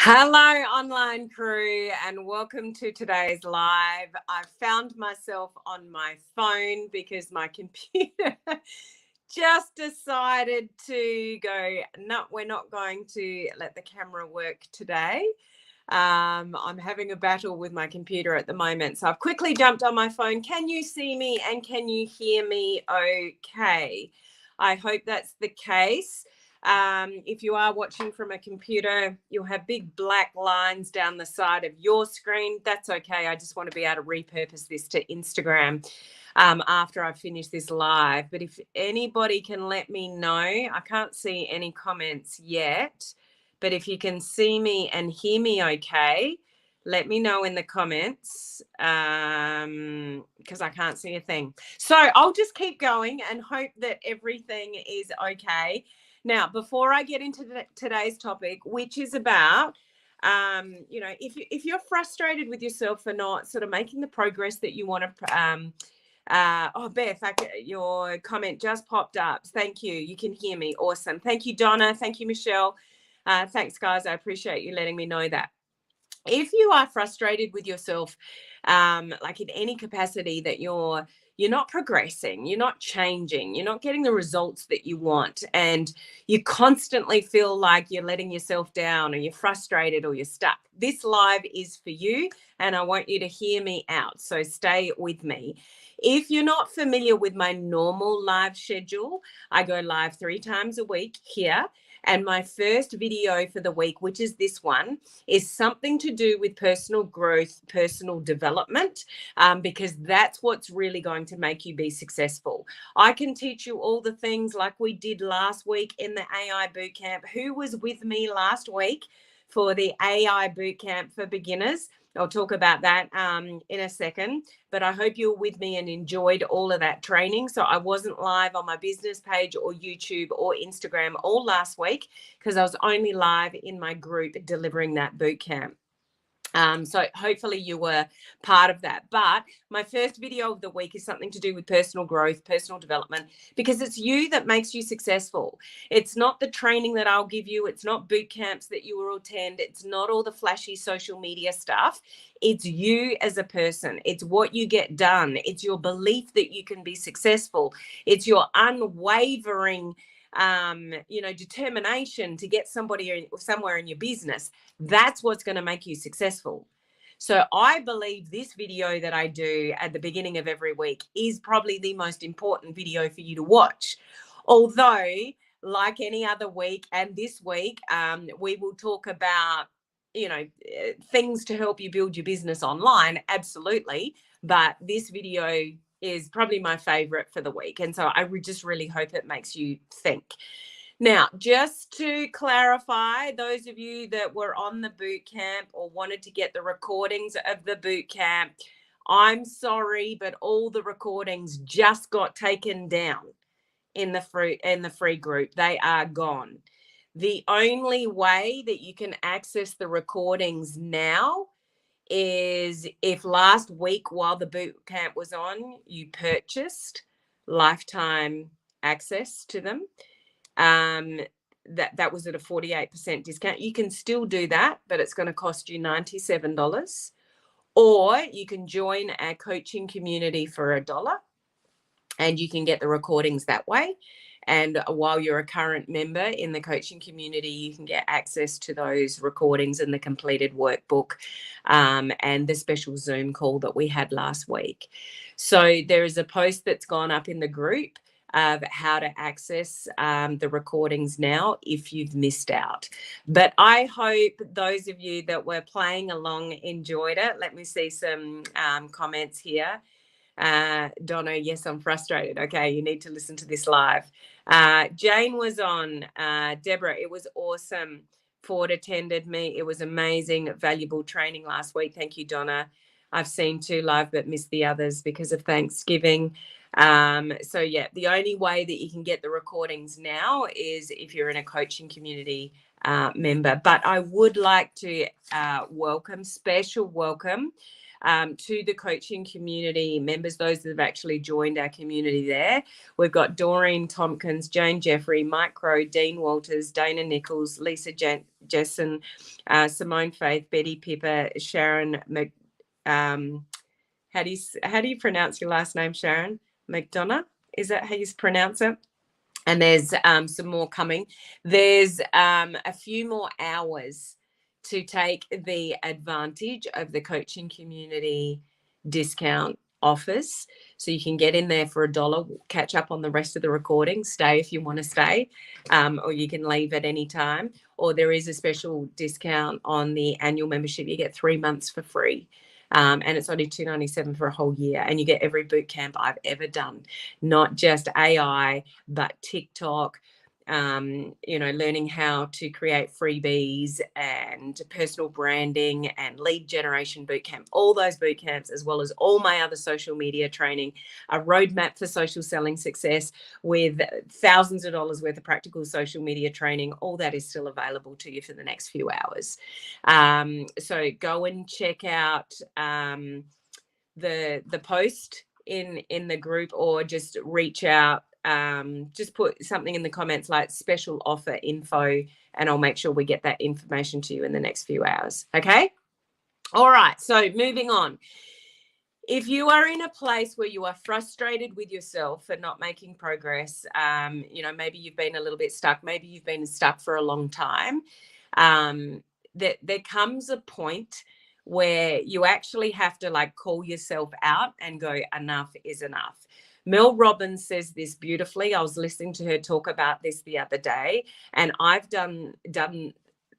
Hello, online crew, and welcome to today's live. I found myself on my phone because my computer just decided to go, no, we're not going to let the camera work today. I'm having a battle with my computer at the moment, so I've quickly jumped on my phone. Can you see me and can you hear me okay? I hope that's the case. If you are watching from a computer, you'll have big black lines down the side of your screen. That's okay. I just want to be able to repurpose this to Instagram after I finish this live. But if anybody can let me know, I can't see any comments yet, but if you can see me and hear me okay, let me know in the comments because I can't see a thing. So I'll just keep going and hope that everything is okay. Now, before I get into today's topic, which is about, if you're frustrated with yourself for not sort of making the progress that you want to, Beth, your comment just popped up. Thank you. You can hear me. Awesome. Thank you, Donna. Thank you, Michelle. Thanks, guys. I appreciate you letting me know that. If you are frustrated with yourself, like in any capacity that you're not progressing, you're not changing, you're not getting the results that you want, and you constantly feel like you're letting yourself down or you're frustrated or you're stuck, this live is for you, and I want you to hear me out. So stay with me. If you're not familiar with my normal live schedule, I go live 3 times a week here. And my first video for the week, which is this one, is something to do with personal growth, personal development, because that's what's really going to make you be successful. I can teach you all the things like we did last week in the AI Bootcamp. Who was with me last week for the AI Bootcamp for beginners? I'll talk about that in a second, but I hope you were with me and enjoyed all of that training. So I wasn't live on my business page or YouTube or Instagram all last week because I was only live in my group delivering that bootcamp. So hopefully you were part of that. But my first video of the week is something to do with personal growth, personal development, because it's you that makes you successful. It's not the training that I'll give you. It's not boot camps that you will attend. It's not all the flashy social media stuff. It's you as a person. It's what you get done. It's your belief that you can be successful. It's your unwavering determination to get somebody somewhere in your business. That's what's going to make you successful. So I believe this video that I do at the beginning of every week is probably the most important video for you to watch. Although, like any other week and this week, we will talk about, things to help you build your business online. Absolutely. But this video is probably my favorite for the week. And so I just really hope it makes you think. Now, just to clarify, those of you that were on the boot camp or wanted to get the recordings of the boot camp, I'm sorry, but all the recordings just got taken down in the free group. They are gone. The only way that you can access the recordings now is if last week while the boot camp was on, you purchased lifetime access to them. That was at a 48% discount. You can still do that, but it's going to cost you $97. Or you can join our coaching community for $1 and you can get the recordings that way. And while you're a current member in the coaching community, you can get access to those recordings and the completed workbook and the special Zoom call that we had last week. So there is a post that's gone up in the group of how to access the recordings now if you've missed out. But I hope those of you that were playing along enjoyed it. Let me see some comments here. Donna, yes, I'm frustrated. Okay, you need to listen to this live. Jane was on. Deborah, it was awesome. Ford attended me. It was amazing, valuable training last week. Thank you, Donna. I've seen 2 live but missed the others because of Thanksgiving. So yeah, the only way that you can get the recordings now is if you're in a coaching community member. But I would like to special welcome to the coaching community members, those that have actually joined our community there. We've got Doreen Tompkins, Jane Jeffrey, Mike Crow, Dean Walters, Dana Nichols, Lisa Jess and Simone Faith, Betty Pippa, Sharon how do you pronounce your last name, Sharon? McDonough? Is that how you pronounce it? And there's some more coming. There's a few more hours to take the advantage of the coaching community discount offers. So you can get in there for $1, catch up on the rest of the recording, stay if you want to stay, or you can leave at any time. Or there is a special discount on the annual membership. You get 3 months for free. And it's only $297 for a whole year. And you get every boot camp I've ever done, not just AI, but TikTok, learning how to create freebies and personal branding and lead generation bootcamp, all those boot camps, as well as all my other social media training, a roadmap for social selling success with thousands of dollars worth of practical social media training. All that is still available to you for the next few hours. So go and check out the post in the group, or just reach out. Just put something in the comments like special offer info, and I'll make sure we get that information to you in the next few hours. Okay. All right. So moving on. If you are in a place where you are frustrated with yourself for not making progress, maybe you've been a little bit stuck, maybe you've been stuck for a long time, there comes a point where you actually have to call yourself out and go, enough is enough. Mel Robbins says this beautifully. I was listening to her talk about this the other day, and I've done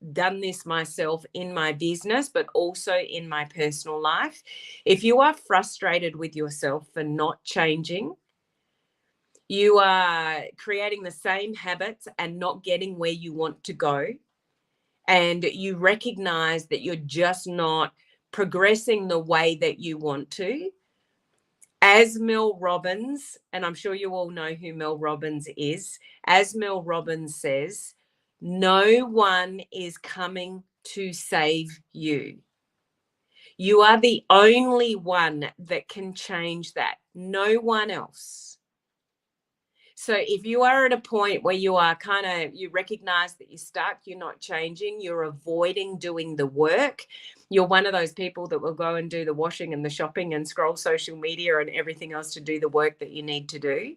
this myself in my business, but also in my personal life. If you are frustrated with yourself for not changing, you are creating the same habits and not getting where you want to go, and you recognize that you're just not progressing the way that you want to, as Mel Robbins, and I'm sure you all know who Mel Robbins is, as Mel Robbins says, no one is coming to save you. You are the only one that can change that. No one else. So if you are at a point where you are you recognize that you're stuck, you're not changing, you're avoiding doing the work, you're one of those people that will go and do the washing and the shopping and scroll social media and everything else to do the work that you need to do,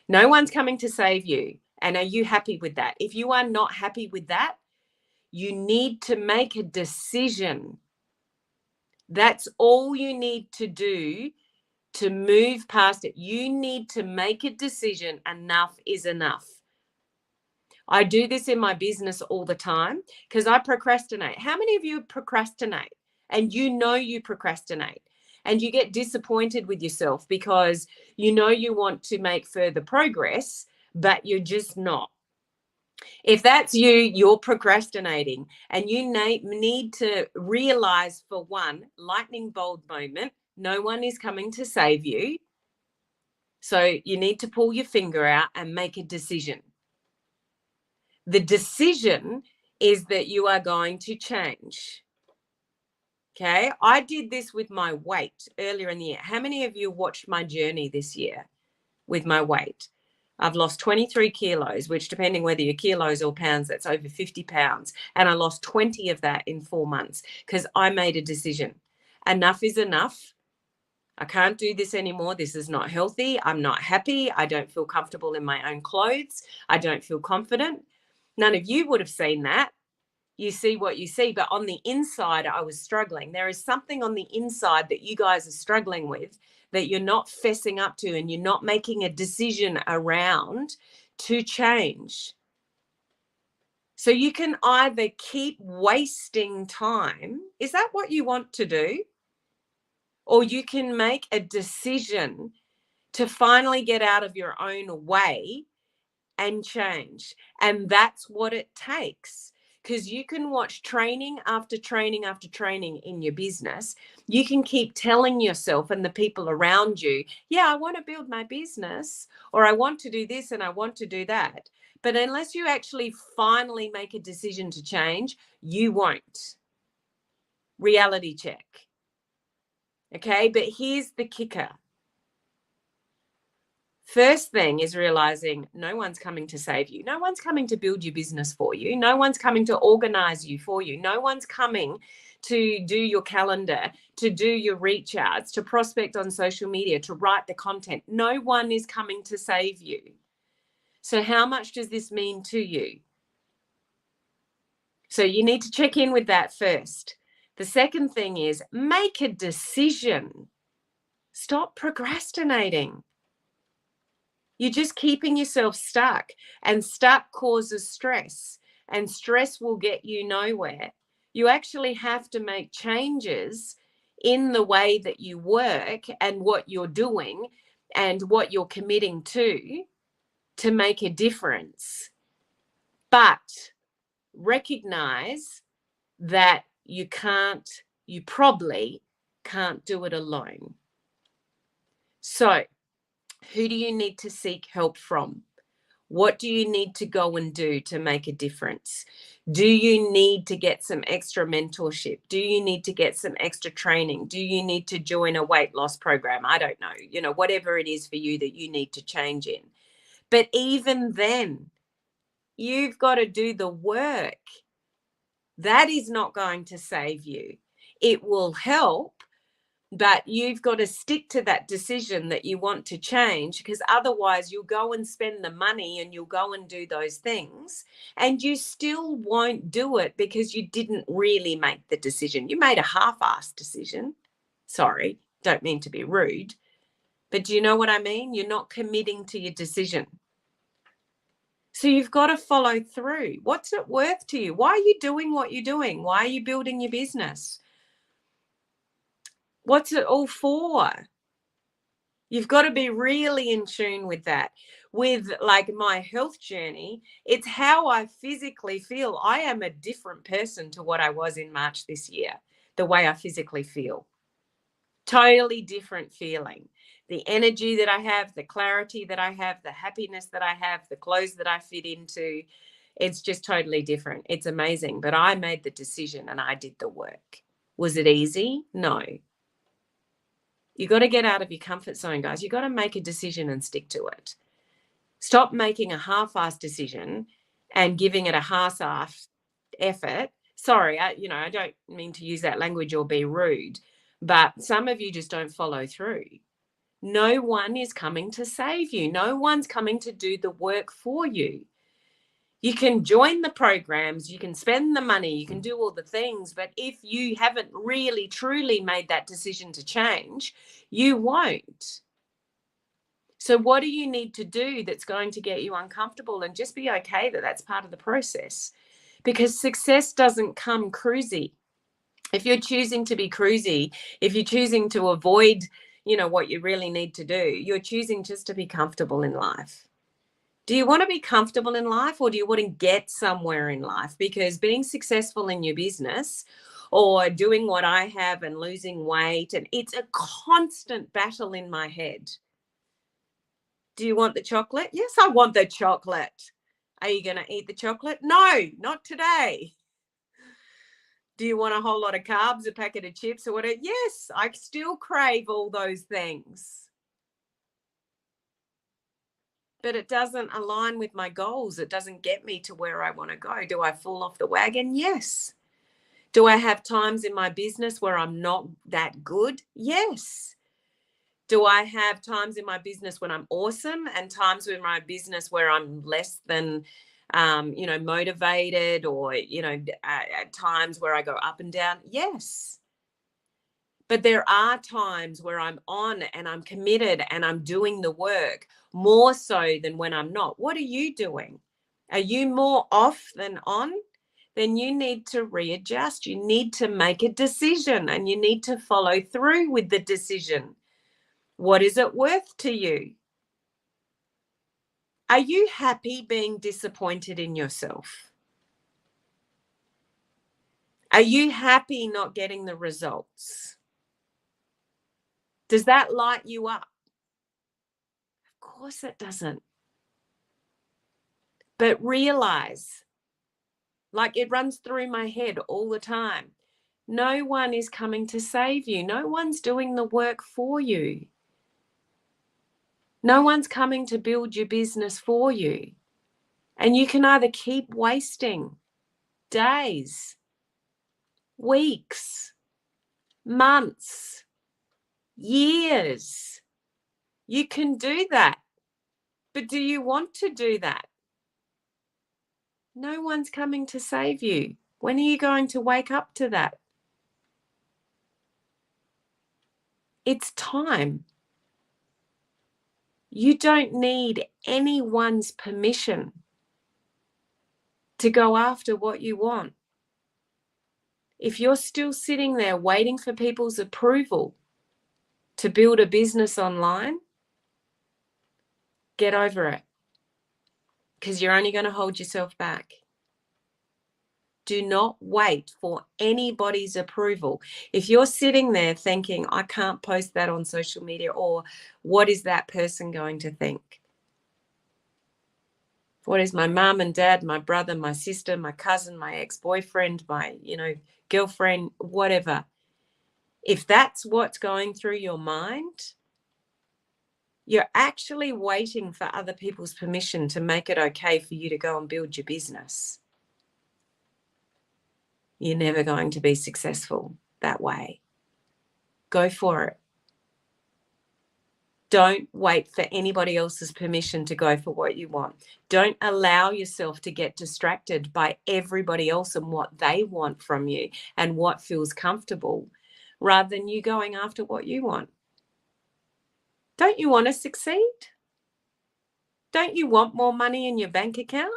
no one's coming to save you. And are you happy with that? If you are not happy with that, you need to make a decision. That's all you need to do to move past it. You need to make a decision. Enough is enough. I do this in my business all the time because I procrastinate. How many of you procrastinate and you procrastinate and you get disappointed with yourself because you want to make further progress, but you're just not? If that's you, you're procrastinating, and you need to realize, for one, lightning bolt moment, no one is coming to save you. So you need to pull your finger out and make a decision. The decision is that you are going to change. Okay. I did this with my weight earlier in the year. How many of you watched my journey this year with my weight? I've lost 23 kilos, which, depending whether you're kilos or pounds, that's over 50 pounds. And I lost 20 of that in 4 months because I made a decision. Enough is enough. I can't do this anymore. This is not healthy. I'm not happy. I don't feel comfortable in my own clothes. I don't feel confident. None of you would have seen that. You see what you see. But on the inside, I was struggling. There is something on the inside that you guys are struggling with that you're not fessing up to, and you're not making a decision around to change. So you can either keep wasting time. Is that what you want to do? Or you can make a decision to finally get out of your own way and change. And that's what it takes. Because you can watch training after training after training in your business. You can keep telling yourself and the people around you, yeah, I want to build my business, or I want to do this and I want to do that. But unless you actually finally make a decision to change, you won't. Reality check. Okay, but here's the kicker. First thing is realizing no one's coming to save you. No one's coming to build your business for you. No one's coming to organize you for you. No one's coming to do your calendar, to do your reach outs, to prospect on social media, to write the content. No one is coming to save you. So how much does this mean to you? So you need to check in with that first. The second thing is make a decision. Stop procrastinating. You're just keeping yourself stuck, and stuck causes stress, and stress will get you nowhere. You actually have to make changes in the way that you work and what you're doing and what you're committing to make a difference. But recognize that you probably can't do it alone. So, who do you need to seek help from? What do you need to go and do to make a difference? Do you need to get some extra mentorship? Do you need to get some extra training? Do you need to join a weight loss program? I don't know, whatever it is for you that you need to change in. But even then, you've got to do the work. That is not going to save you. It will help, but you've got to stick to that decision that you want to change, because otherwise you'll go and spend the money and you'll go and do those things and you still won't do it because you didn't really make the decision. You made a half-assed decision. Sorry, don't mean to be rude, but do you know what I mean? You're not committing to your decision. So you've got to follow through. What's it worth to you? Why are you doing what you're doing? Why are you building your business? What's it all for? You've got to be really in tune with that. With like my health journey, it's how I physically feel. I am a different person to what I was in March this year, the way I physically feel. Totally different feeling. The energy that I have, the clarity that I have, the happiness that I have, the clothes that I fit into, it's just totally different. It's amazing. But I made the decision and I did the work. Was it easy? No. You got to get out of your comfort zone, guys. You got to make a decision and stick to it. Stop making a half-assed decision and giving it a half-assed effort. Sorry, I don't mean to use that language or be rude, but some of you just don't follow through. No one is coming to save you. No one's coming to do the work for you. You can join the programs, you can spend the money, you can do all the things, but if you haven't really, truly made that decision to change, you won't. So what do you need to do that's going to get you uncomfortable? And just be okay that that's part of the process, because success doesn't come cruisy. If you're choosing to be cruisy, if you're choosing to avoid, what you really need to do, you're choosing just to be comfortable in life. Do you want to be comfortable in life, or do you want to get somewhere in life? Because being successful in your business or doing what I have and losing weight, and it's a constant battle in my head. Do you want the chocolate? Yes, I want the chocolate. Are you going to eat the chocolate? No, not today. Do you want a whole lot of carbs, a packet of chips or whatever? Yes, I still crave all those things. But it doesn't align with my goals. It doesn't get me to where I want to go. Do I fall off the wagon? Yes. Do I have times in my business where I'm not that good? Yes. Do I have times in my business when I'm awesome and times in my business where I'm less than, motivated, or, at times where I go up and down? Yes. But there are times where I'm on and I'm committed and I'm doing the work more so than when I'm not. What are you doing? Are you more off than on? Then you need to readjust. You need to make a decision and you need to follow through with the decision. What is it worth to you? Are you happy being disappointed in yourself? Are you happy not getting the results? Does that light you up? Of course it doesn't. But realize, like, it runs through my head all the time, no one is coming to save you. No one's doing the work for you. No one's coming to build your business for you. And you can either keep wasting days, weeks, months, years. You can do that. But do you want to do that? No one's coming to save you. When are you going to wake up to that? It's time. You don't need anyone's permission to go after what you want. If you're still sitting there waiting for people's approval to build a business online, get over it, because you're only going to hold yourself back. Do not wait for anybody's approval. If you're sitting there thinking, I can't post that on social media, or what is that person going to think? What is my mom and dad, my brother, my sister, my cousin, my ex-boyfriend, my, girlfriend, whatever. If that's what's going through your mind, you're actually waiting for other people's permission to make it okay for you to go and build your business. You're never going to be successful that way. Go for it. Don't wait for anybody else's permission to go for what you want. Don't allow yourself to get distracted by everybody else and what they want from you and what feels comfortable, rather than you going after what you want. Don't you want to succeed? Don't you want more money in your bank account?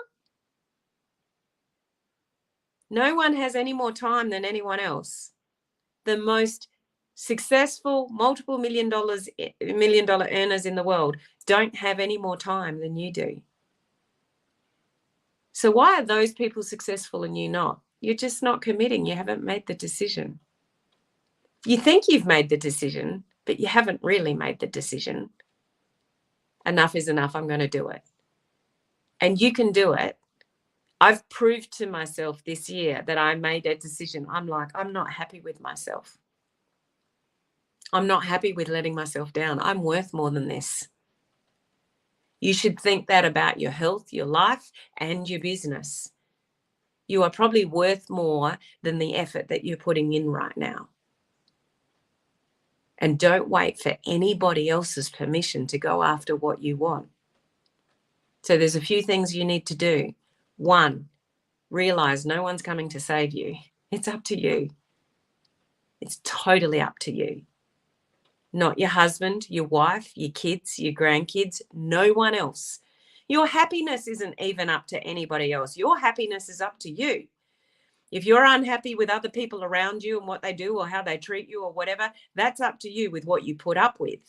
No one has any more time than anyone else. The most successful multiple $1 million earners in the world don't have any more time than you do. So why are those people successful and you not? You're just not committing. You haven't made the decision. You think you've made the decision, but you haven't really made the decision. Enough is enough. I'm going to do it. And you can do it. I've proved to myself this year that I made a decision. I'm not happy with myself. I'm not happy with letting myself down. I'm worth more than this. You should think that about your health, your life, and your business. You are probably worth more than the effort that you're putting in right now. And don't wait for anybody else's permission to go after what you want. So there's a few things you need to do. 1, realize no one's coming to save you. It's up to you. It's totally up to you. Not your husband, your wife, your kids, your grandkids, no one else. Your happiness isn't even up to anybody else. Your happiness is up to you. If you're unhappy with other people around you and what they do or how they treat you or whatever, that's up to you with what you put up with.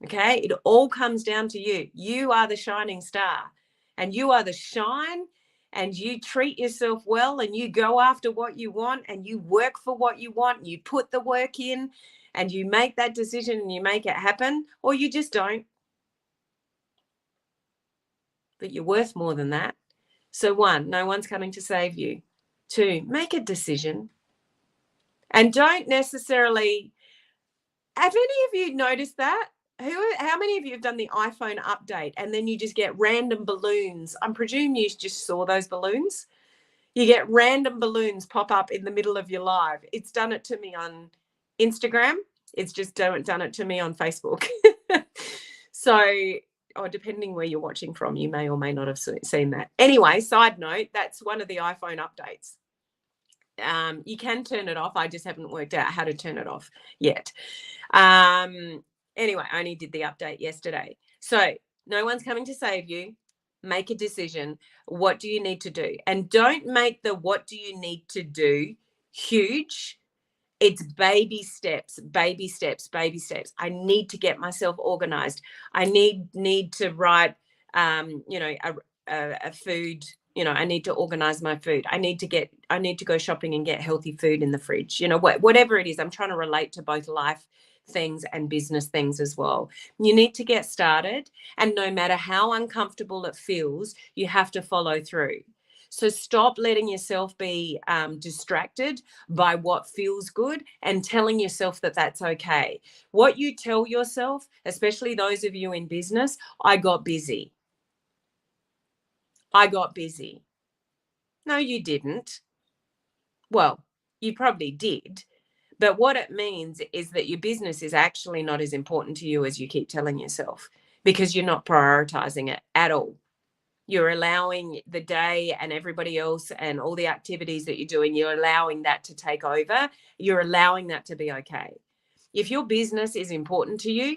Okay? It all comes down to you. You are the shining star, and you are the shine, and you treat yourself well, and you go after what you want, and you work for what you want, and you put the work in, and you make that decision and you make it happen, or you just don't. But you're worth more than that. So 1, no one's coming to save you. 2, make a decision. And don't necessarily, have any of you noticed that? How many of you have done the iPhone update and then you just get random balloons? I presume you just saw those balloons. You get random balloons pop up in the middle of your live. It's done it to me on Instagram. It's just done it to me on Facebook. So, or depending where you're watching from, you may or may not have seen that. Anyway, side note, that's one of the iPhone updates. You can turn it off. I just haven't worked out how to turn it off yet. Anyway, I only did the update yesterday. So no one's coming to save you. Make a decision. What do you need to do? And don't make the what do you need to do huge. It's baby steps, baby steps, baby steps. I need to get myself organized. I need to write, a food. I need to organize my food. I need to go shopping and get healthy food in the fridge. Whatever it is, I'm trying to relate to both life things and business things as well. You need to get started, and no matter how uncomfortable it feels, you have to follow through. So stop letting yourself be distracted by what feels good and telling yourself that that's okay. What you tell yourself, especially those of you in business, I got busy. I got busy. No, you didn't. Well, you probably did. But what it means is that your business is actually not as important to you as you keep telling yourself, because you're not prioritizing it at all. You're allowing the day and everybody else and all the activities that you're doing, you're allowing that to take over. You're allowing that to be okay. If your business is important to you,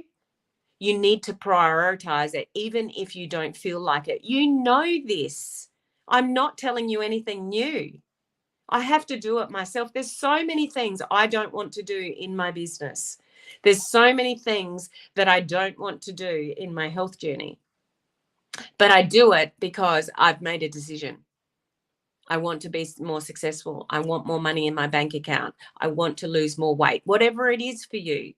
you need to prioritize it, even if you don't feel like it. You know this. I'm not telling you anything new. I have to do it myself. There's so many things I don't want to do in my business. There's so many things that I don't want to do in my health journey. But I do it because I've made a decision. I want to be more successful. I want more money in my bank account. I want to lose more weight. Whatever it is for you,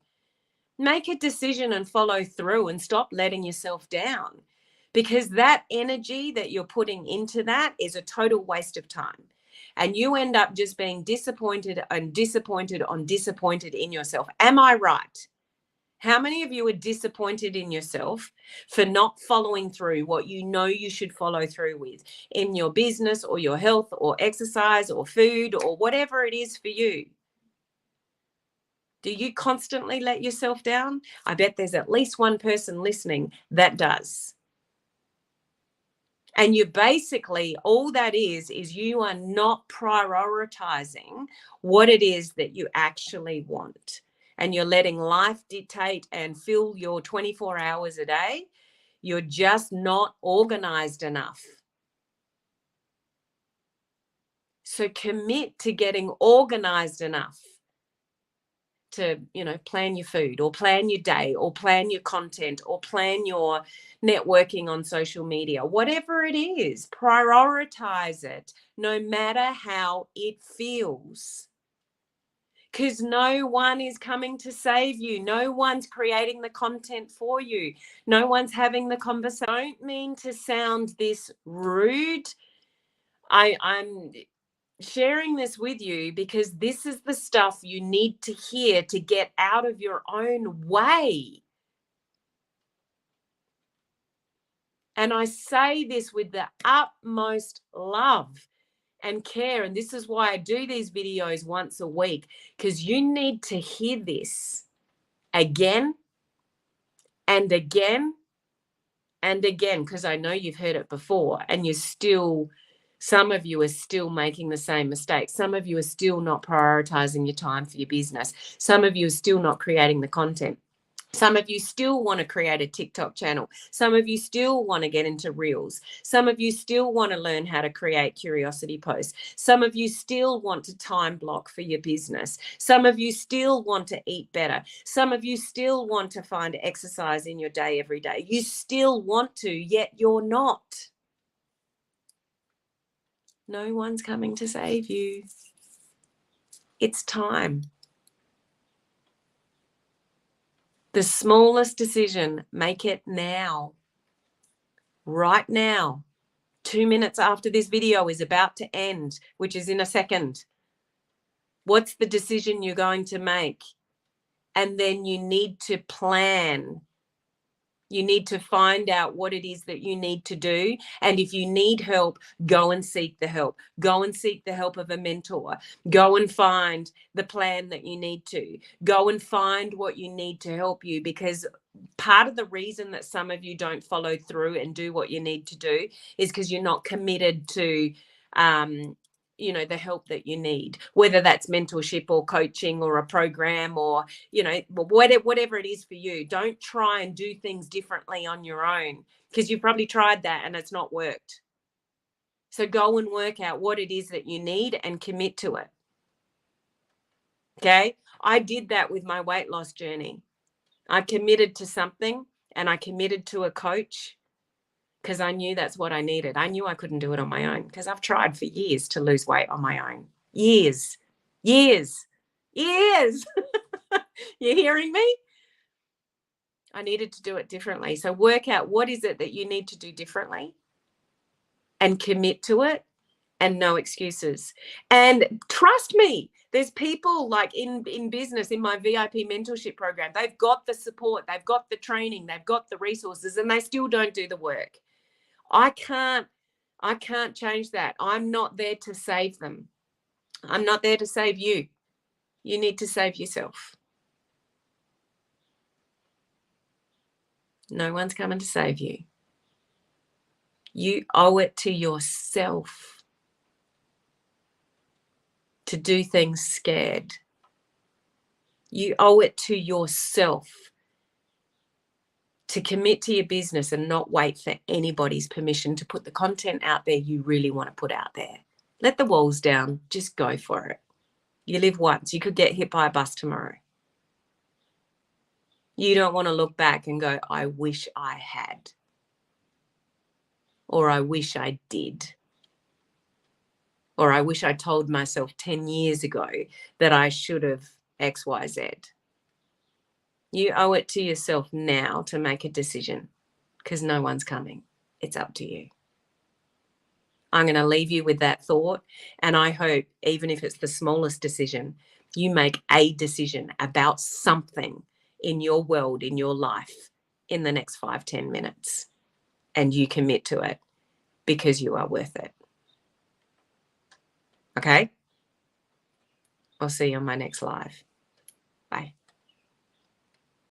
make a decision and follow through and stop letting yourself down, because that energy that you're putting into that is a total waste of time. And you end up just being disappointed and disappointed on disappointed in yourself. Am I right? How many of you are disappointed in yourself for not following through what you know you should follow through with in your business or your health or exercise or food or whatever it is for you? Do you constantly let yourself down? I bet there's at least one person listening that does. And you basically, all that is you are not prioritizing what it is that you actually want. And you're letting life dictate and fill your 24 hours a day. You're just not organized enough. So commit to getting organized enough to, plan your food or plan your day or plan your content or plan your networking on social media. Whatever it is, prioritize it, no matter how it feels. Because no one is coming to save you. No one's creating the content for you. No one's having the conversation. I don't mean to sound this rude. I'm sharing this with you because this is the stuff you need to hear to get out of your own way. And I say this with the utmost love and care. And this is why I do these videos once a week, because you need to hear this again and again and again, because I know you've heard it before and some of you are still making the same mistakes. Some of you are still not prioritizing your time for your business. Some of you are still not creating the content. Some of you still want to create a TikTok channel. Some of you still want to get into Reels. Some of you still want to learn how to create curiosity posts. Some of you still want to time block for your business. Some of you still want to eat better. Some of you still want to find exercise in your day every day. You still want to, yet you're not. No one's coming to save you. It's time. The smallest decision, make it now. Right now. 2 minutes after this video is about to end, which is in a second. What's the decision you're going to make? And then you need to plan. You need to find out what it is that you need to do. And if you need help, go and seek the help. Go and seek the help of a mentor. Go and find the plan that you need to. Go and find what you need to help you, because part of the reason that some of you don't follow through and do what you need to do is because you're not committed to the help that you need, whether that's mentorship or coaching or a program or, whatever it is for you. Don't try and do things differently on your own, because you've probably tried that and it's not worked. So go and work out what it is that you need and commit to it. Okay. I did that with my weight loss journey. I committed to something and I committed to a coach because I knew that's what I needed. I knew I couldn't do it on my own, because I've tried for years to lose weight on my own. Years. You're hearing me? I needed to do it differently. So work out what is it that you need to do differently and commit to it and no excuses. And trust me, there's people like in business, in my VIP mentorship program, they've got the support, they've got the training, they've got the resources, and they still don't do the work. I can't change that. I'm not there to save them. I'm not there to save you. You need to save yourself. No one's coming to save you. You owe it to yourself to do things scared. You owe it to yourself to commit to your business and not wait for anybody's permission to put the content out there you really want to put out there. Let the walls down. Just go for it. You live once. You could get hit by a bus tomorrow. You don't want to look back and go, I wish I had. Or I wish I did. Or I wish I told myself 10 years ago that I should have X, Y, Z. You owe it to yourself now to make a decision because no one's coming. It's up to you. I'm going to leave you with that thought. And I hope, even if it's the smallest decision, you make a decision about something in your world, in your life, in the next 5-10 minutes. And you commit to it because you are worth it. Okay? I'll see you on my next live. Bye.